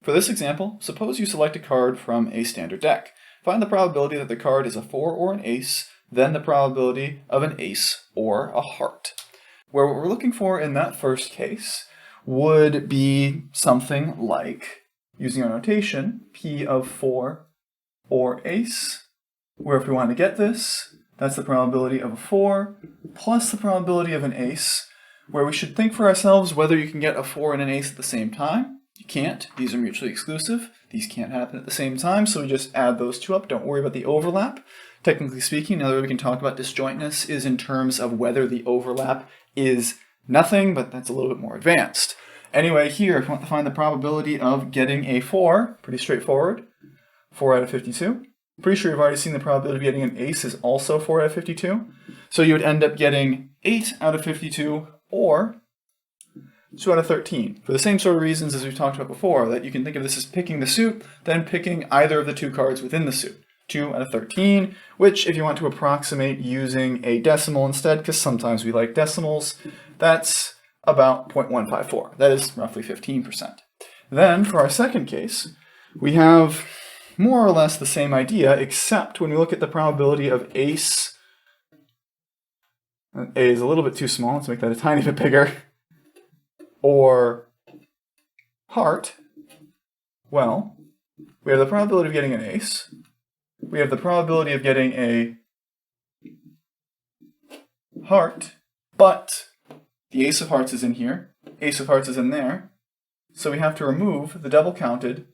For this example, suppose you select a card from a standard deck. Find the probability that the card is a 4 or an ace, then the probability of an ace or a heart. Where what we're looking for in that first case would be something like, using our notation, P of 4 or ace, where if we want to get this, that's the probability of a 4 plus the probability of an ace, where we should think for ourselves whether you can get a 4 and an ace at the same time. You can't. These are mutually exclusive. These can't happen at the same time, so we just add those two up. Don't worry about the overlap. Technically speaking, another way we can talk about disjointness is in terms of whether the overlap is nothing, but that's a little bit more advanced. Anyway, here, if you want to find the probability of getting a 4, pretty straightforward, 4 out of 52. Pretty sure you've already seen the probability of getting an ace is also 4 out of 52. So you would end up getting 8 out of 52, or 2 out of 13, for the same sort of reasons as we've talked about before, that you can think of this as picking the suit, then picking either of the two cards within the suit. 2 out of 13, which if you want to approximate using a decimal instead, because sometimes we like decimals, that's about 0.154. That is roughly 15%. Then for our second case, we have more or less the same idea, except when we look at the probability of ace, A is a little bit too small, let's make that a tiny bit bigger, or heart, well, we have the probability of getting an ace, we have the probability of getting a heart, but the ace of hearts is in here, ace of hearts is in there, so we have to remove the double-counted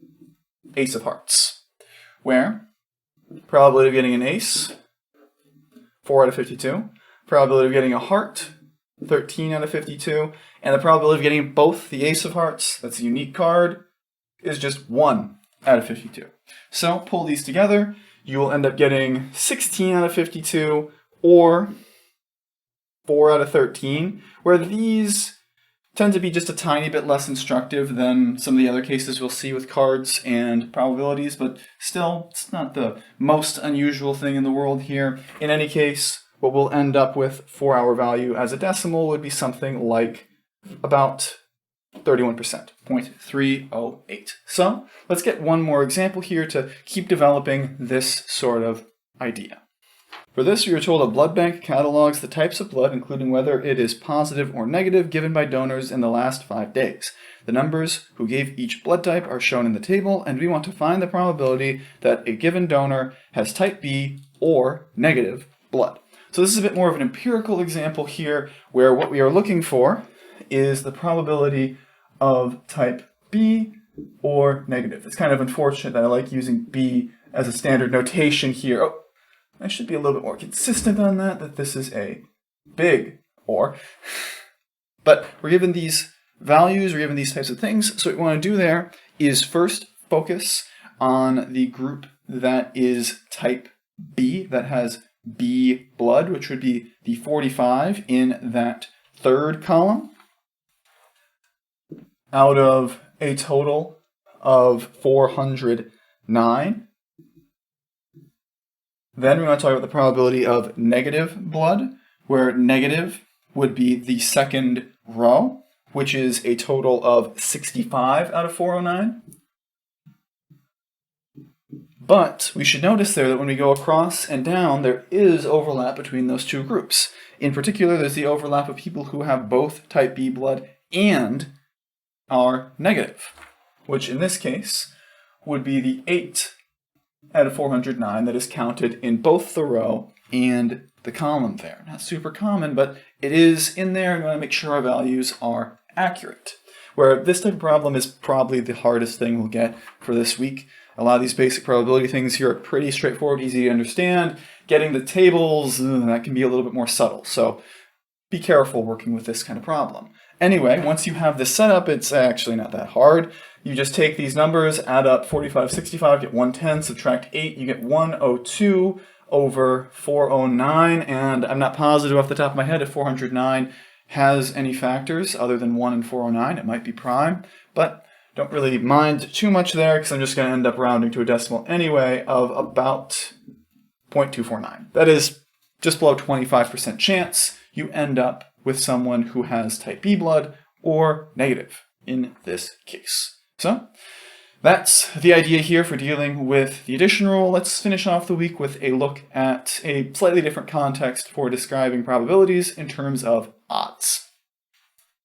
ace of hearts, where probability of getting an ace, 4 out of 52, probability of getting a heart, 13 out of 52, and the probability of getting both the ace of hearts, that's a unique card, is just 1 out of 52. So pull these together, you will end up getting 16 out of 52, or 4 out of 13, where these tend to be just a tiny bit less instructive than some of the other cases we'll see with cards and probabilities, but still, it's not the most unusual thing in the world here. In any case, what we'll end up with for our value as a decimal would be something like about 31%, 0.308. So let's get one more example here to keep developing this sort of idea. For this, we are told a blood bank catalogs the types of blood, including whether it is positive or negative, given by donors in the last 5 days. The numbers who gave each blood type are shown in the table, and we want to find the probability that a given donor has type B or negative blood. So this is a bit more of an empirical example here, where what we are looking for is the probability of type B or negative. It's kind of unfortunate that I like using B as a standard notation here. Oh, I should be a little bit more consistent on that this is a big or. But we're given these values, we're given these types of things, so what we want to do there is first focus on the group that is type B, that has B blood, which would be the 45 in that third column, out of a total of 409. Then we want to talk about the probability of negative blood, where negative would be the second row, which is a total of 65 out of 409. But we should notice there that when we go across and down, there is overlap between those two groups. In particular, there's the overlap of people who have both type B blood and are negative, which in this case would be the 8 out of 409 that is counted in both the row and the column there. Not super common, but it is in there, and we want to make sure our values are accurate. Where this type of problem is probably the hardest thing we'll get for this week. A lot of these basic probability things here are pretty straightforward, easy to understand. Getting the tables, that can be a little bit more subtle, so be careful working with this kind of problem. Anyway, once you have this set up, it's actually not that hard. You just take these numbers, add up 45, 65, get 110, subtract 8, you get 102 over 409, and I'm not positive off the top of my head if 409 has any factors other than 1 and 409. It might be prime, but don't really mind too much there because I'm just going to end up rounding to a decimal anyway of about 0.249. That is just below 25% chance you end up with someone who has type B blood or negative in this case. So That's the idea here for dealing with the addition rule. Let's finish off the week with a look at a slightly different context for describing probabilities in terms of odds.